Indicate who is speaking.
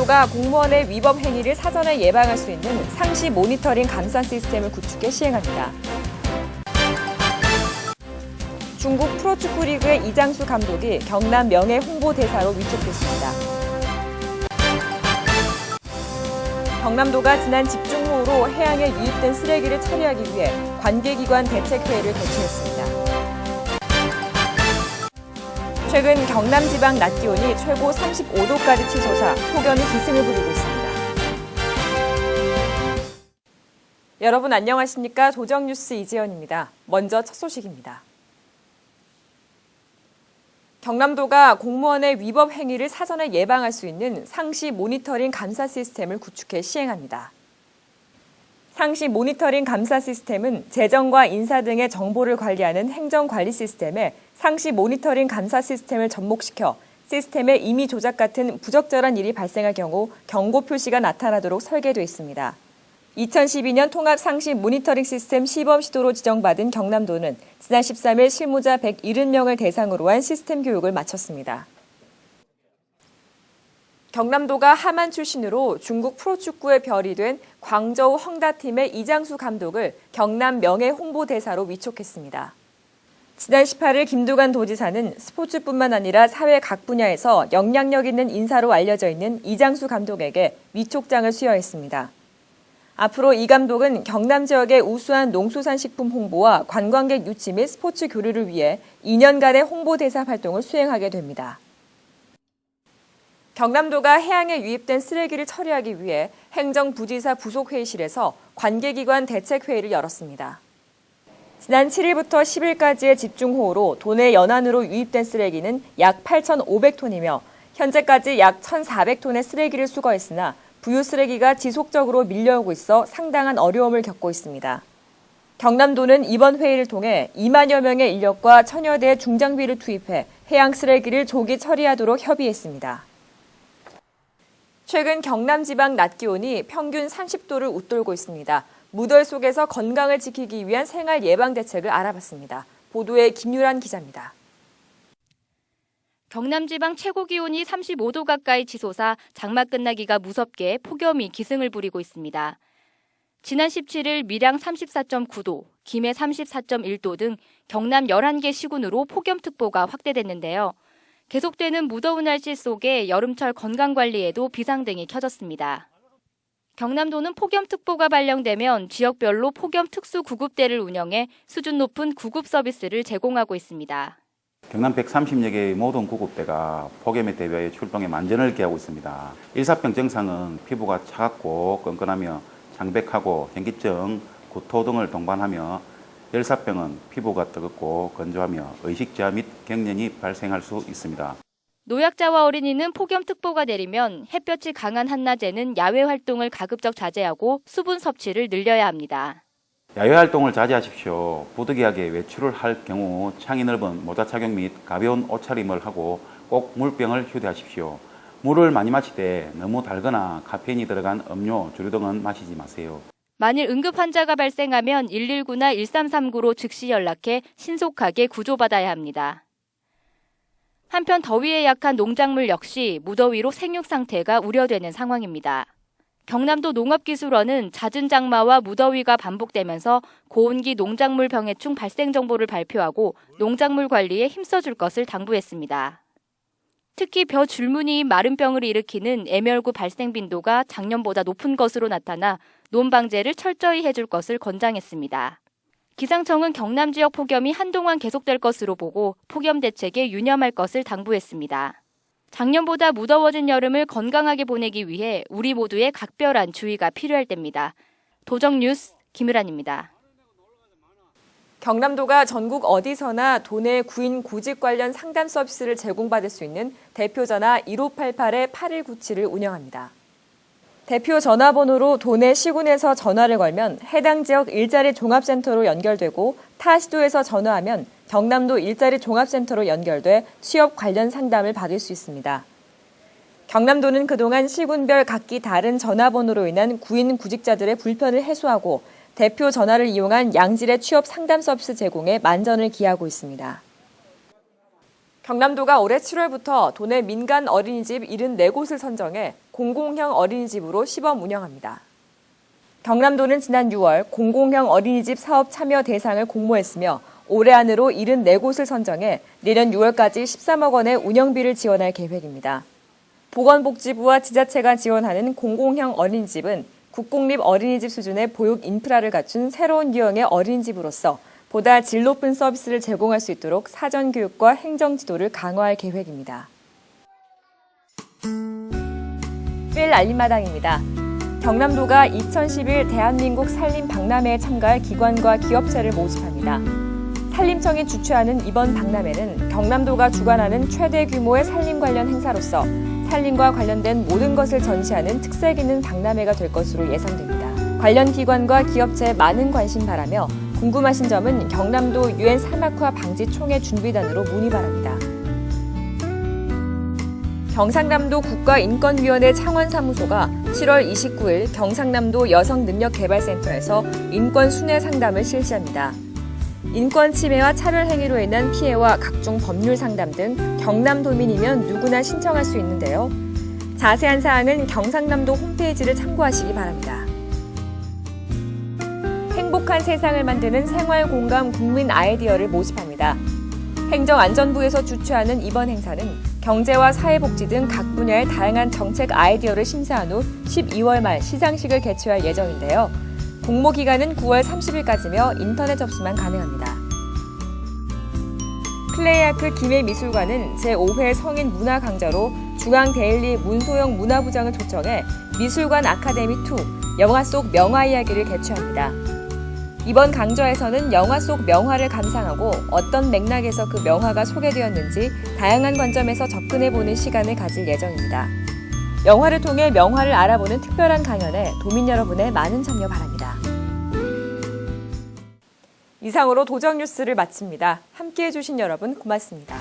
Speaker 1: 경남도가 공무원의 위법 행위를 사전에 예방할 수 있는 상시 모니터링 감사 시스템을 구축해 시행합니다. 중국 프로축구 리그의 이장수 감독이 경남 명예 홍보대사로 위촉됐습니다. 경남도가 지난 집중호우로 해양에 유입된 쓰레기를 처리하기 위해 관계기관 대책회의를 개최했습니다. 최근 경남 지방 낮 기온이 최고 35도까지 치솟아 폭염이 기승을 부리고 있습니다. 여러분 안녕하십니까? 도정뉴스 이지연입니다. 먼저 첫 소식입니다. 경남도가 공무원의 위법 행위를 사전에 예방할 수 있는 상시 모니터링 감사 시스템을 구축해 시행합니다. 상시 모니터링 감사 시스템은 재정과 인사 등의 정보를 관리하는 행정관리 시스템에 상시 모니터링 감사 시스템을 접목시켜 시스템의 임의 조작 같은 부적절한 일이 발생할 경우 경고 표시가 나타나도록 설계돼 있습니다. 2012년 통합 상시 모니터링 시스템 시범 시도로 지정받은 경남도는 지난 13일 실무자 170명을 대상으로 한 시스템 교육을 마쳤습니다. 경남도가 하만 출신으로 중국 프로축구의 별이 된 광저우 헝다팀의 이장수 감독을 경남 명예 홍보대사로 위촉했습니다. 지난 18일 김두관 도지사는 스포츠뿐만 아니라 사회 각 분야에서 영향력 있는 인사로 알려져 있는 이장수 감독에게 위촉장을 수여했습니다. 앞으로 이 감독은 경남 지역의 우수한 농수산식품 홍보와 관광객 유치 및 스포츠 교류를 위해 2년간의 홍보대사 활동을 수행하게 됩니다. 경남도가 해양에 유입된 쓰레기를 처리하기 위해 행정부지사 부속회의실에서 관계기관 대책회의를 열었습니다. 지난 7일부터 10일까지의 집중호우로 도내 연안으로 유입된 쓰레기는 약 8,500톤이며 현재까지 약 1,400톤의 쓰레기를 수거했으나 부유 쓰레기가 지속적으로 밀려오고 있어 상당한 어려움을 겪고 있습니다. 경남도는 이번 회의를 통해 2만여 명의 인력과 1000여 대의 중장비를 투입해 해양 쓰레기를 조기 처리하도록 협의했습니다. 최근 경남 지방 낮 기온이 평균 30도를 웃돌고 있습니다. 무더위 속에서 건강을 지키기 위한 생활 예방 대책을 알아봤습니다. 보도에 김유란 기자입니다.
Speaker 2: 경남 지방 최고 기온이 35도 가까이 치솟아 장마 끝나기가 무섭게 폭염이 기승을 부리고 있습니다. 지난 17일 밀양 34.9도, 김해 34.1도 등 경남 11개 시군으로 폭염특보가 확대됐는데요. 계속되는 무더운 날씨 속에 여름철 건강관리에도 비상등이 켜졌습니다. 경남도는 폭염특보가 발령되면 지역별로 폭염특수구급대를 운영해 수준 높은 구급 서비스를 제공하고 있습니다.
Speaker 3: 경남 130여 개의 모든 구급대가 폭염에 대비하여 출동에 만전을 기하고 있습니다. 일사병 증상은 피부가 차갑고 끈끈하며 창백하고 현기증, 구토 등을 동반하며 열사병은 피부가 뜨겁고 건조하며 의식저하 및 경련이 발생할 수 있습니다.
Speaker 2: 노약자와 어린이는 폭염특보가 내리면 햇볕이 강한 한낮에는 야외 활동을 가급적 자제하고 수분 섭취를 늘려야 합니다.
Speaker 3: 야외 활동을 자제하십시오. 부득이하게 외출을 할 경우 창이 넓은 모자 착용 및 가벼운 옷차림을 하고 꼭 물병을 휴대하십시오. 물을 많이 마시되 너무 달거나 카페인이 들어간 음료, 주류 등은 마시지 마세요.
Speaker 2: 만일 응급 환자가 발생하면 119나 1339로 즉시 연락해 신속하게 구조받아야 합니다. 한편 더위에 약한 농작물 역시 무더위로 생육 상태가 우려되는 상황입니다. 경남도 농업기술원은 잦은 장마와 무더위가 반복되면서 고온기 농작물 병해충 발생 정보를 발표하고 농작물 관리에 힘써줄 것을 당부했습니다. 특히 벼 줄무늬인 마른병을 일으키는 애멸구 발생 빈도가 작년보다 높은 것으로 나타나 논 방제를 철저히 해줄 것을 권장했습니다. 기상청은 경남 지역 폭염이 한동안 계속될 것으로 보고 폭염 대책에 유념할 것을 당부했습니다. 작년보다 무더워진 여름을 건강하게 보내기 위해 우리 모두의 각별한 주의가 필요할 때입니다. 도정뉴스 김유란입니다.
Speaker 1: 경남도가 전국 어디서나 도내 구인 구직 관련 상담 서비스를 제공받을 수 있는 대표 전화 1588-8197을 운영합니다. 대표 전화번호로 도내 시군에서 전화를 걸면 해당 지역 일자리 종합센터로 연결되고 타 시도에서 전화하면 경남도 일자리 종합센터로 연결돼 취업 관련 상담을 받을 수 있습니다. 경남도는 그동안 시군별 각기 다른 전화번호로 인한 구인 구직자들의 불편을 해소하고 대표 전화를 이용한 양질의 취업 상담 서비스 제공에 만전을 기하고 있습니다. 경남도가 올해 7월부터 도내 민간 어린이집 74곳을 선정해 공공형 어린이집으로 시범 운영합니다. 경남도는 지난 6월 공공형 어린이집 사업 참여 대상을 공모했으며 올해 안으로 74곳을 선정해 내년 6월까지 13억 원의 운영비를 지원할 계획입니다. 보건복지부와 지자체가 지원하는 공공형 어린이집은 국공립 어린이집 수준의 보육 인프라를 갖춘 새로운 유형의 어린이집으로서 보다 질 높은 서비스를 제공할 수 있도록 사전 교육과 행정 지도를 강화할 계획입니다. 필 알림마당입니다. 경남도가 2011 대한민국 산림 박람회에 참가할 기관과 기업체를 모집합니다. 산림청이 주최하는 이번 박람회는 경남도가 주관하는 최대 규모의 산림 관련 행사로서 산림과 관련된 모든 것을 전시하는 특색 있는 박람회가 될 것으로 예상됩니다. 관련 기관과 기업체에 많은 관심 바라며 궁금하신 점은 경남도 유엔 사막화 방지 총회 준비단으로 문의 바랍니다. 경상남도 국가인권위원회 창원사무소가 7월 29일 경상남도 여성능력개발센터에서 인권 순회 상담을 실시합니다. 인권 침해와 차별 행위로 인한 피해와 각종 법률 상담 등 경남도민이면 누구나 신청할 수 있는데요. 자세한 사항은 경상남도 홈페이지를 참고하시기 바랍니다. 행복한 세상을 만드는 생활공감 국민 아이디어를 모집합니다. 행정안전부에서 주최하는 이번 행사는 경제와 사회복지 등 각 분야의 다양한 정책 아이디어를 심사한 후 12월 말 시상식을 개최할 예정인데요. 공모 기간은 9월 30일까지며 인터넷 접수만 가능합니다. 플레이아크 김해미술관은 제5회 성인 문화 강좌로 중앙데일리 문소영 문화부장을 초청해 미술관 아카데미2 영화 속 명화 이야기를 개최합니다. 이번 강좌에서는 영화 속 명화를 감상하고 어떤 맥락에서 그 명화가 소개되었는지 다양한 관점에서 접근해보는 시간을 가질 예정입니다. 영화를 통해 명화를 알아보는 특별한 강연에 도민 여러분의 많은 참여 바랍니다. 이상으로 도정뉴스를 마칩니다. 함께해 주신 여러분 고맙습니다.